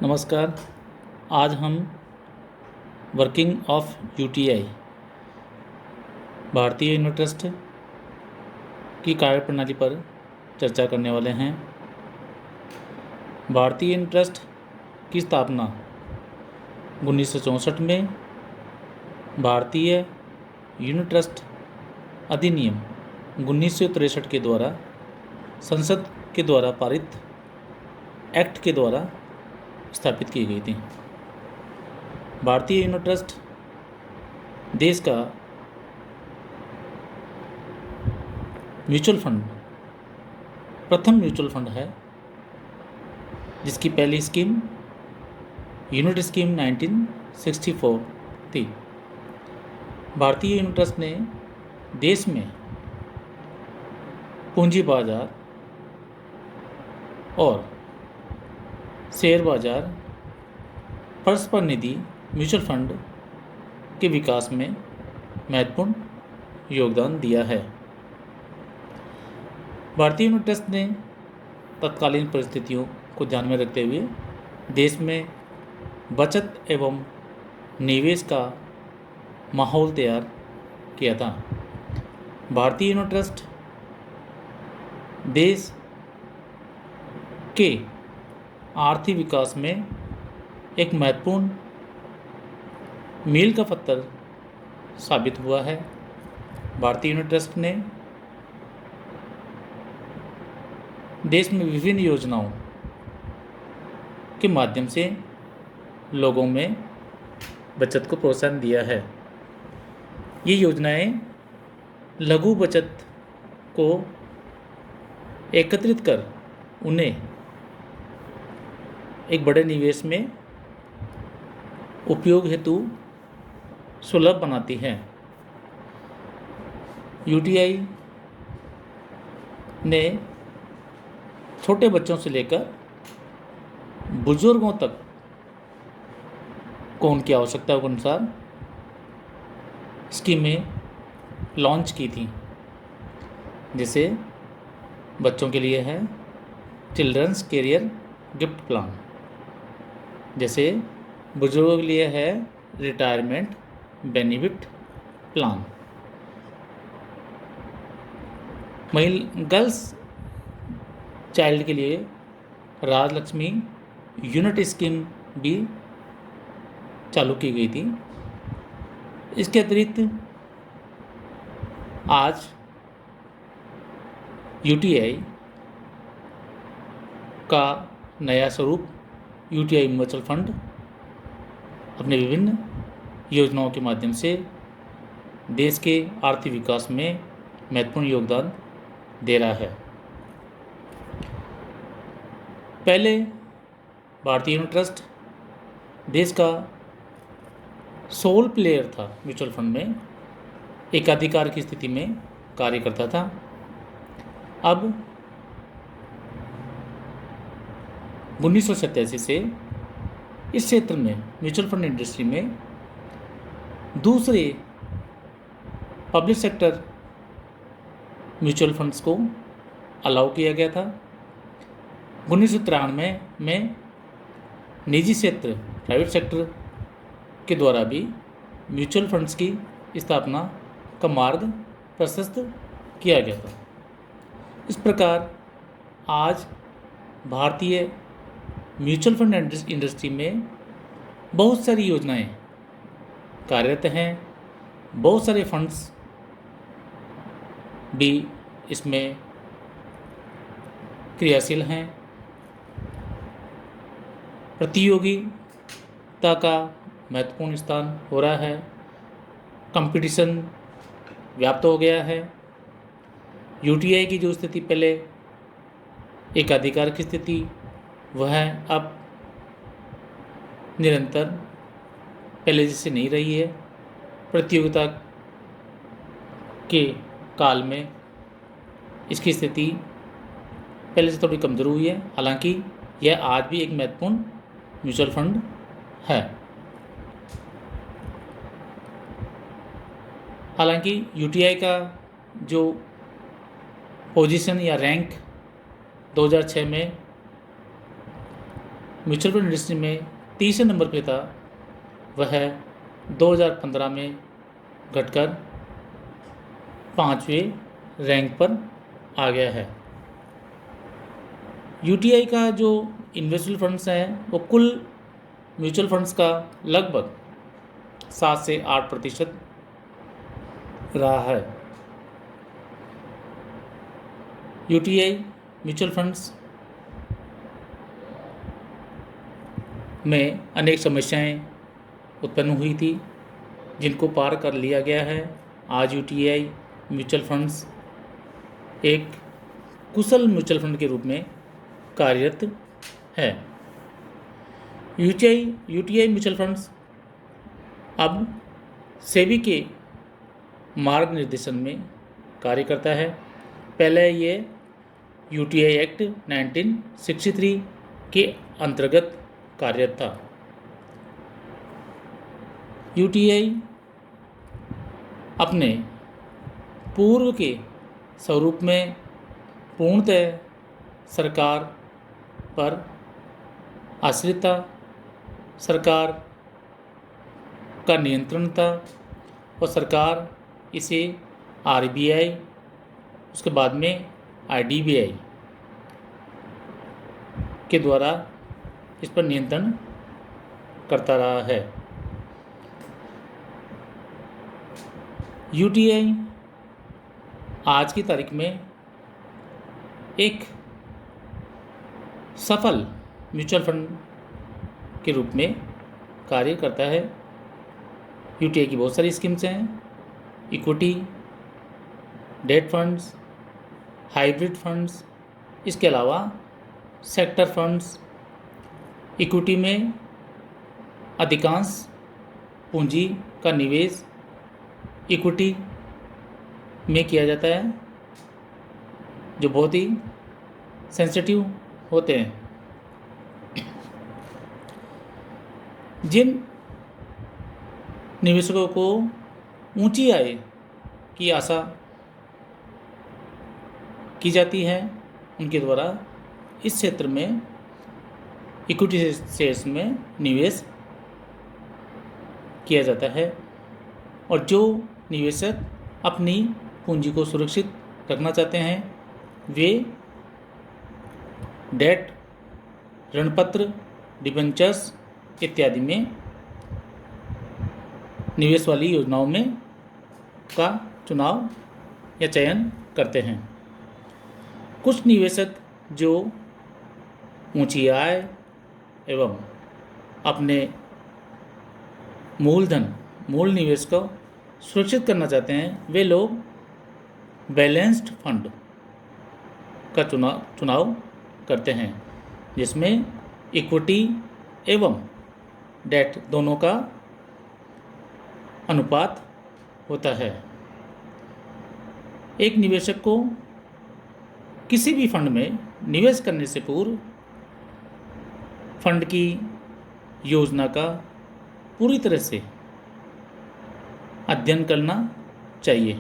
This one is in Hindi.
नमस्कार। आज हम वर्किंग ऑफ यूटीआई भारतीय यूनिट ट्रस्ट की कार्यप्रणाली पर चर्चा करने वाले हैं। भारतीय यूनिट ट्रस्ट की स्थापना 1964 में भारतीय यूनिट ट्रस्ट अधिनियम 1963 के द्वारा संसद के द्वारा पारित एक्ट के द्वारा स्थापित की गई थी। भारतीय यूनिट ट्रस्ट देश का म्यूचुअल फंड प्रथम म्यूचुअल फंड है, जिसकी पहली स्कीम यूनिट स्कीम 1964 थी। भारतीय यूनिट ट्रस्ट ने देश में पूंजी बाजार और शेयर बाजार, परस्पर निधि, म्यूचुअल फंड के विकास में महत्वपूर्ण योगदान दिया है। भारतीय यूनिट ट्रस्ट ने तत्कालीन परिस्थितियों को ध्यान में रखते हुए देश में बचत एवं निवेश का माहौल तैयार किया था। भारतीय यूनिट ट्रस्ट देश के आर्थिक विकास में एक महत्वपूर्ण मील का पत्थर साबित हुआ है। भारतीय यूनिट ट्रस्ट ने देश में विभिन्न योजनाओं के माध्यम से लोगों में बचत को प्रोत्साहन दिया है। ये योजनाएं लघु बचत को एकत्रित कर उन्हें एक बड़े निवेश में उपयोग हेतु सुलभ बनाती है। यूटीआई ने छोटे बच्चों से लेकर बुजुर्गों तक को उनकी आवश्यकता के अनुसार स्कीमें लॉन्च की थी। जैसे बच्चों के लिए है चिल्ड्रंस कैरियर गिफ्ट प्लान, जैसे बुजुर्गों के लिए है retirement benefit plan. Girls child के लिए राजलक्ष्मी यूनिट स्कीम भी चालू की गई थी। इसके अतिरिक्त आज यूटीआई का नया स्वरूप यूटीआई म्यूचुअल फंड अपने विभिन्न योजनाओं के माध्यम से देश के आर्थिक विकास में महत्वपूर्ण योगदान दे रहा है। पहले भारतीय यूनिट ट्रस्ट देश का सोल प्लेयर था। म्यूचुअल फंड में एकाधिकार की स्थिति में कार्य करता था। अब 1987 से इस क्षेत्र में म्यूचुअल फंड इंडस्ट्री में दूसरे पब्लिक सेक्टर म्यूचुअल फंड्स को अलाउ किया गया था। 1993 में निजी क्षेत्र प्राइवेट सेक्टर के द्वारा भी म्यूचुअल फंड्स की स्थापना का मार्ग प्रशस्त किया गया था। इस प्रकार आज भारतीय म्यूचुअल फंड इंडस्ट्री में बहुत सारी योजनाएं कार्यरत हैं। बहुत सारे फंड्स भी इसमें क्रियाशील हैं। प्रतियोगिता का महत्वपूर्ण स्थान हो रहा है। कंपटीशन व्याप्त हो गया है। यूटीआई की जो स्थिति पहले एकाधिकार की स्थिति वह अब निरंतर पहले जैसे नहीं रही है। प्रतियोगिता के काल में इसकी स्थिति पहले से थोड़ी कमज़ोर हुई है। हालांकि यह आज भी एक महत्वपूर्ण म्यूचुअल फंड है। हालांकि यूटीआई का जो पोजीशन या रैंक 2006 में म्यूचुअल फंड इंडस्ट्री में तीसरे नंबर पे था वह 2015 में घटकर 5वें रैंक पर आ गया है। यूटीआई का जो इन्वेस्टमेंट फंड्स हैं वो कुल म्यूचुअल फंड्स का लगभग 7 से 8% रहा है। यूटीआई म्यूचुअल फंड्स में अनेक समस्याएं उत्पन्न हुई थी जिनको पार कर लिया गया है। आज यूटीआई म्यूचुअल फंड्स एक कुशल म्यूचुअल फंड के रूप में कार्यरत है। यूटीआई म्यूचुअल फंड्स अब सेबी के मार्ग निर्देशन में कार्य करता है। पहले ये यूटीआई एक्ट 1963 के अंतर्गत कार्यरत था। यूटीआई अपने पूर्व के स्वरूप में पूर्णतः सरकार पर आश्रित था, सरकार का नियंत्रण था और सरकार इसे आरबीआई, उसके बाद में आईडीबीआई के द्वारा इस पर नियंत्रण करता रहा है। यूटीआई आज की तारीख में एक सफल म्यूचुअल फंड के रूप में कार्य करता है। यूटीआई की बहुत सारी स्कीम्स हैं, equity, date funds, hybrid funds, इसके अलावा सेक्टर फंड्स। इक्विटी में अधिकांश पूंजी का निवेश इक्विटी में किया जाता है जो बहुत ही सेंसिटिव होते हैं। जिन निवेशकों को ऊंची आय की आशा की जाती है उनके द्वारा इस क्षेत्र में इक्विटी शेयर्स में निवेश किया जाता है। और जो निवेशक अपनी पूंजी को सुरक्षित रखना चाहते हैं वे डेट, ऋणपत्र, डिबेंचर्स इत्यादि में निवेश वाली योजनाओं में का चुनाव या चयन करते हैं। कुछ निवेशक जो ऊंची आय एवं अपने मूल निवेश को सुरक्षित करना चाहते हैं वे लोग बैलेंस्ड फंड का चुनाव करते हैं जिसमें इक्विटी एवं डेट दोनों का अनुपात होता है। एक निवेशक को किसी भी फंड में निवेश करने से पूर्व फंड की योजना का पूरी तरह से अध्ययन करना चाहिए।